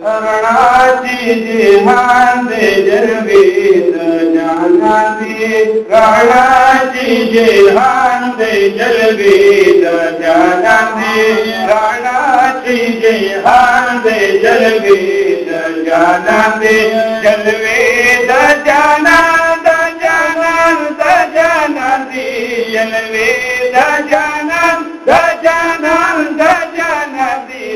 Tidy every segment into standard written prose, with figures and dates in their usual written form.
राणाची जिहान दे जलवेद जाना दे राणाची जिहान दे जलवेद जाना दे राणाची जिहान दे जलवेद जाना दे जलवेद जाना द जाना दे जलवेद जाना द जाना दे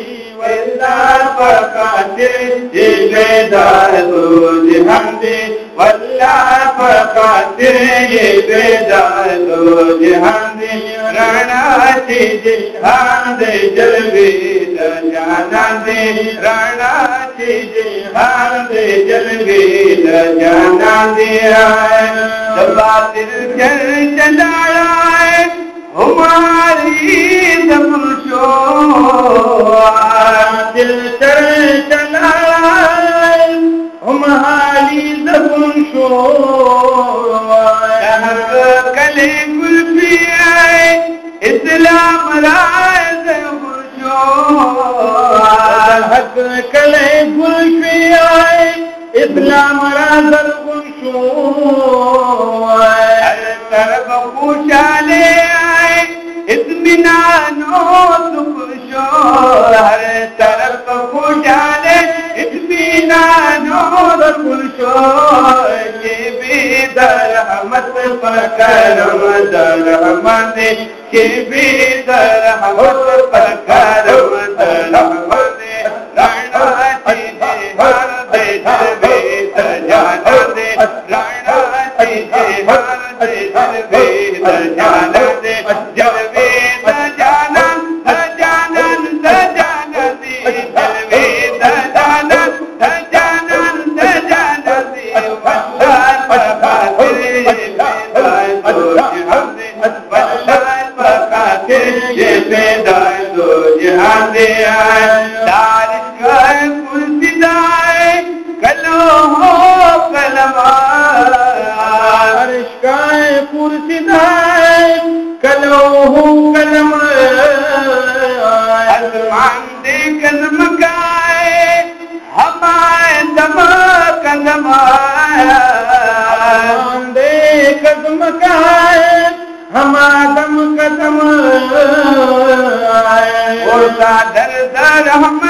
वल्लाह फकाते ये बेदार दो जहान दे वल्लाह फकाते ये बेदार दो जहान दे राणाची जिहान दे जलवेद जाना दे राणाची जिहान दे जलवेद जाना दे दबातिर चलाया हमारी दबुशो दिल चला हमारी दबुशो कले गुल्फी इस्लाम राय दबुशो हक कले गुल्फी इस्लाम राय दबुशो तरफ खुशाले इत्मीनानो सुखशो हर तरफ खुशाले इत्मीनानो सुखशो ये बेदर रहमत पर करम दर रहमत ये बेदर रहमत पर करम दर रहमत राणाची जिहान दे जलवेद जाना दे राणाची जिहान दे जलवेद जाना दे जलवेद जाना द जाना दे जलवेद जाना द जाना दे वल्लाह फकाते ये बेदार दो जहान दे वल्लाह फकाते ये बेदार दो जहान दे दारिश का कुर्सीदाए कलो हो कलमा दारिश का कुर्सीदाए कलो हो कलमा आसमान दे कदम गाए हमारे दम कदम आसमान दे कदम गाए हमारा दम कदम और सादर दर हम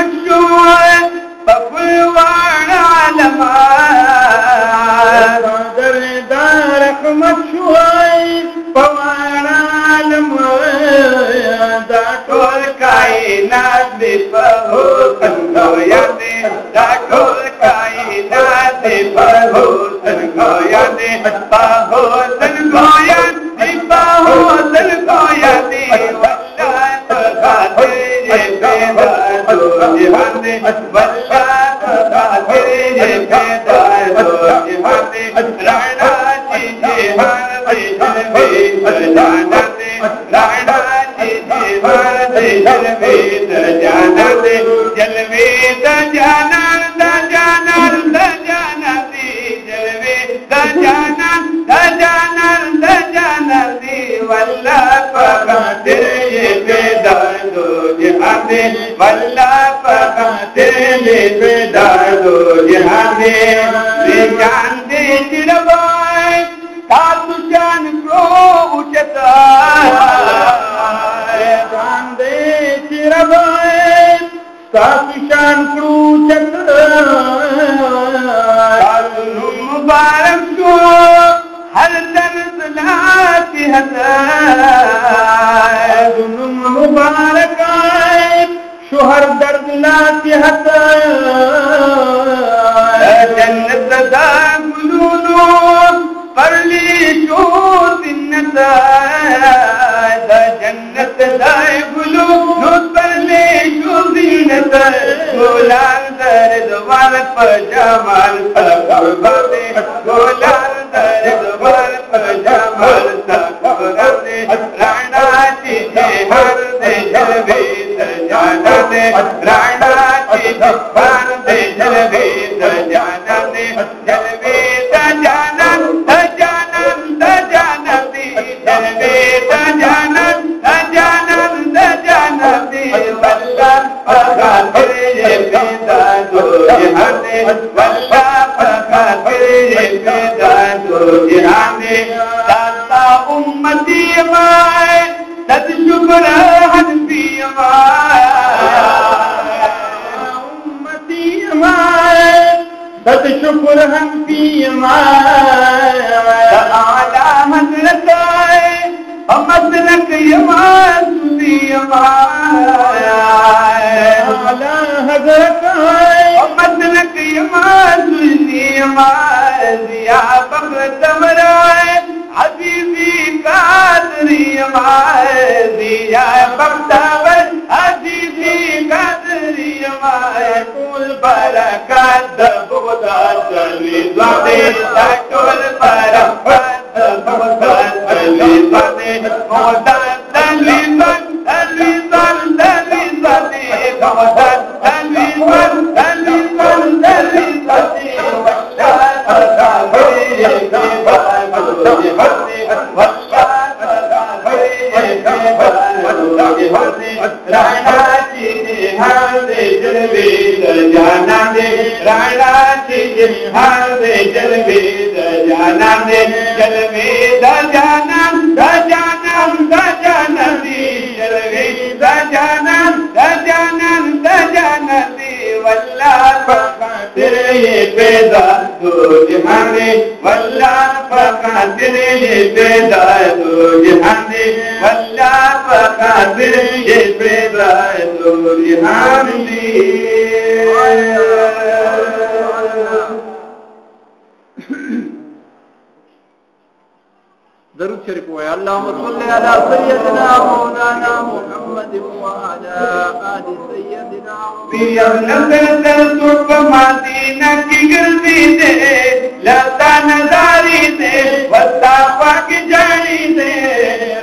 बबुलवाना लमा सादर दर हम पवाना लमा दाटोल कायनात दे पहो संगोया दे दाटोल कायनात दे पहो संगोया दे पहो संगोया दे पहो संगोया दे वल्लाह फकाते ये बेदार दो जहान दे वल्लाह फकाते ये बेदार दो जहान दे राणाची जिहान दे जलवेद जाना दे राणाची जिहान दे जलवेद जाना दे जलवेद जाना द जाना दे जलवेद जाना द जाना दे वल्लाह फकाते ये बेदार दो जहान दे वल्लाह फकाते ये बेदार दो जहान दे जान दे चिरवाए तातु जान को उचता जान दे चिरवाए तातु जान को उचता तातु मुबारक को हर दर्द लाती हता मुबारक आए शोहर दर्द लाती हता जन्नत दा गुलूनो परली शो जिन्नत जन्नत दा गुलूनो परली शो जिन्नत गोलाल दर्द वाल पजामाल तकबे गोलाल दर्द वाल पजामाल तकबे राणाची जिहान दे जलवेद जाना दे राणाची जिहान दे जलवेद जाना दे जलवेद जाना द जाना दे जलवेद जाना द जाना दे वल्लाह फकाते ये बेदार दो بد شکر ہم کی اعلی حضرت مسلک یمان سنی اعلی حضرت مسلک یمان سنی ضیا بخت مرائے عزیزی قادری ضیا بخت عزیزی قادری کل برکات بودا چلی زادے کل برکات بودا چلی زادے بودا چلی زادے چلی زادے بودا چلی زادے چلی زادے ضرور شریف ہوئے اللہم صلی علی سیدنا مولانا محمد وعلا آل سیدنا صرف مدینہ کی گردی دے لتا نظاری دے وستا پاک جانی دے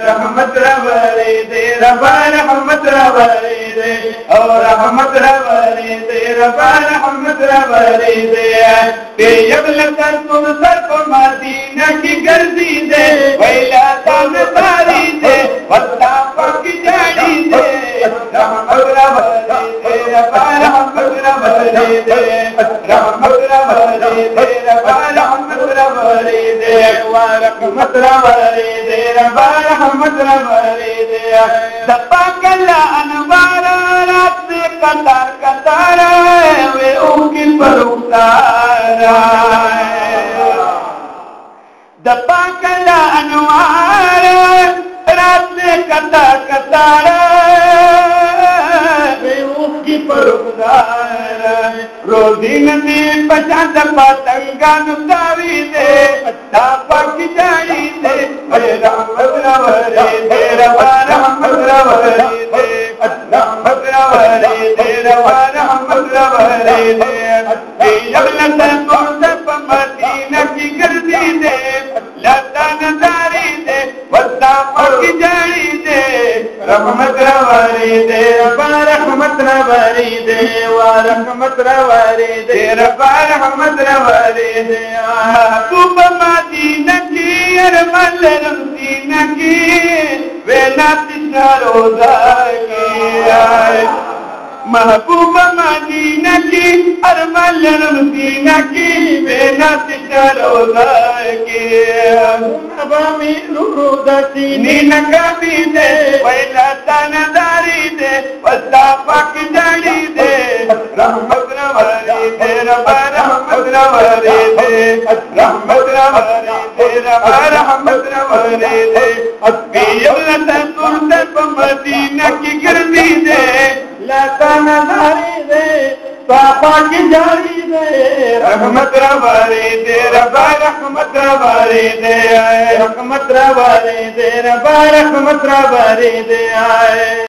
رحمت روری دے ربا رحمت روری دے اور رحمت روری دے ربا رحمت روری دے بے یبل صرف مدینہ کی گردی دے ویلا تان تاری دے وستا پاک جانی دے رحمت روری دے ربا رحمت روری دے رحمت روری دے ربا رحمت روری دے ورحمت روری دے ربا رحمت روری دے دپا کلا انوار رات سے قطار قطار وے ان کی پرختار دپا کلا انوار رات سے قطار قطار وے ان کی پرختار روزی ندی پچاس پتنگا نتاوی دے داپا کی جائی دے رحمت روری دے ربا رحمت روری دے رحمت روری دے ربا رحمت روری دے یغلط مرتب مدینہ کی گردی دے لتا نظاری دے وسطا کی جائی دے رحمت روری دے ربا رحمت روری دے ورحمت روری دے ربا رحمت روری دے محبوب مدینہ کی ارمل رمزینہ کی وینا تشنا روزہ کی محبوب مدینہ کی ارمل رمزینہ کی وینا تشنا روزہ کی ابامی روزہ چینی نکامی دے ویلا تانداری دے وسطا پاک جانی دے رحمت روری دے ربا رحمت روری دے رحمت روری دے ربا رحمت روری دے بیولت ترتب مدینہ کی گردی دے لتا نظاری دے پاپا کی جاری دے رحمت روری دے ربا رحمت روری دے رحمت روری دے ربا رحمت روری دے آئے